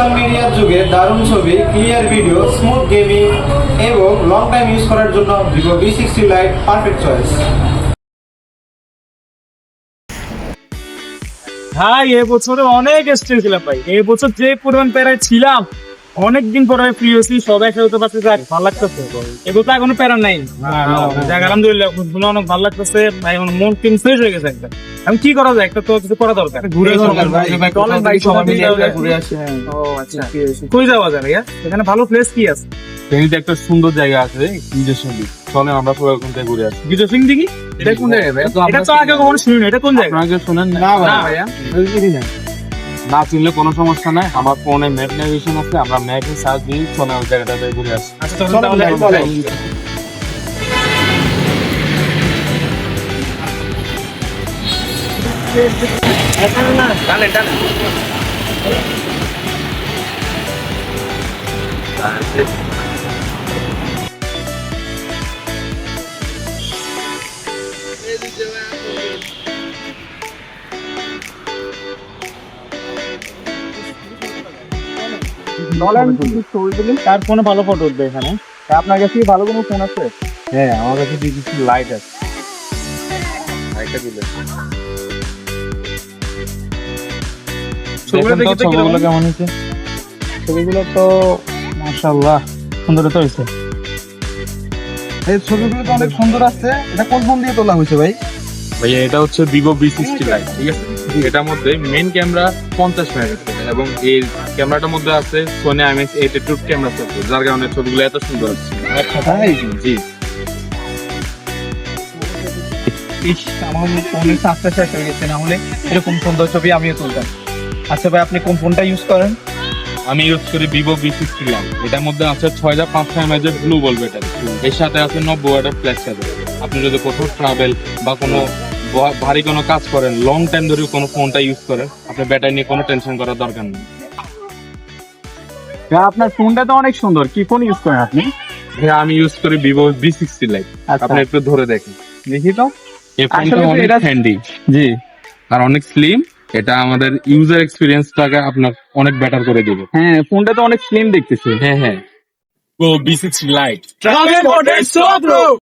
Social মিডিয়ার যুগে দারুণ ছবি, ক্লিয়ার ভিডিও, স্মুথ গেমিং এবং লং টাইম ইউজ করার জন্য Vivo V60 Lite perfect choice. ভাই এবছরে অনেক স্ট্রেস ছিলাম ভাই। এবছর যে পরিমাণ প্যারায় ছিলাম, অনেকদিন পরে ফ্রি হয়েছি, সবাই একসাথে হতে পারছি, যাক ভালো লাগতেছে। এবছর এখনো প্যারা নাই, যাক আলহামদুলিল্লাহ অনেক ভালো লাগতেছে ভাই। আমার মন টিম ফ্রেশ হয়ে গেছে একদম। আমি কি করা যায়, একটা তো কিছু করা দরকার। ঘুরে চলেন ভাই, সবাই মিলে ঘুরে আসি। ও আচ্ছা, কই যাওয়া যায় ভাইয়া? এখানে ভালো প্লেস কি আছে? ফেনীতে একটা সুন্দর জায়গা আছে নিজস্ব দিক, চলেন আমরা সবাই ওখান থেকে ঘুরে আসি। বিজয় সিং দিঘি? এটা কোন জায়গায় ভাই? এটা তো আগে কখনো শুনিনি, এটা কোন জায়গা? আপনাকে শুনেন না ভাইয়া, না চিনলে কোনো সমস্যা নাই, আমার ফোনে ম্যাপ নেভিগেশন আছে, আমরা ম্যাপে সার্চ দিয়ে চলে ওই জায়গাটাতে ঘুরে আসি। আচ্ছা চলুন তাহলে। তার ফোনে ভালো ফটো উঠবে এখানে। আপনার কাছে কি ভালো কোনো ফোন আছে? হ্যাঁ, আমার কাছে কিছু লাইট আছে, লাইটটা দিলে ছবিগুলো দেখে তো ছবিগুলো কেমন হয়েছে? ছবিগুলো তো মাশাআল্লাহ সুন্দর তো হয়েছে। এই ছবিগুলো তো অনেক সুন্দর আছে। এটা কোন ফোন দিয়ে তোলা হয়েছে ভাই? ভাইয়া এটা হচ্ছে ভিভো V60 Lite, ঠিক আছে? এটার মধ্যে মেইন ক্যামেরা 50 মেগাপিক্সেল এবং এই ক্যামেরাটার মধ্যে আছে Sony IMX82 ক্যামেরা সেন্সর, যার কারণে ছবিগুলো এত সুন্দর আসছে। আচ্ছা তাই? জি, ইস, আমার ফোনের চার্জটা শেষ হয়ে গেছে, না হলে এরকম সুন্দর ছবি আমিও তুলতাম। আচ্ছা ভাই, আপনি কোন ফোনটা ইউজ করেন? আমি ইউজ করি ভিভো V60 Lite। এটার মধ্যে আছে 6500 mAh এর ব্লু বল ব্যাটারি, এর সাথে আছে 90 ওয়াটের ফ্ল্যাশ চার্জার। আপনি যদি কোথাও ট্রাভেল বা কোনো ভারী কোনো কাজ করেন, লং টাইম ধরে কোনো ফোনটা ইউজ করেন, আপনার ব্যাটারি নিয়ে কোনো টেনশন করার দরকার নেই। আপনার ফোনটা তো অনেক সুন্দর, কি ফোন ইউজ করেন আপনি? হ্যাঁ, আমি ইউজ করি ভিভো V60 Lite। আচ্ছা। আপনি একটু ধরে দেখেন, দেখি তো। এই ফোনটা আসলে তো অনেক এটা- হ্যান্ডি জি, আর অনেক স্লিম। এটা আমাদের ইউজার এক্সপিরিয়েন্সটাকে আপনার অনেক বেটার করে দিবে। হ্যাঁ ফোনটা তো অনেক স্লিম দেখতেছি। হ্যাঁ হ্যাঁ, ভিভো V60 Lite।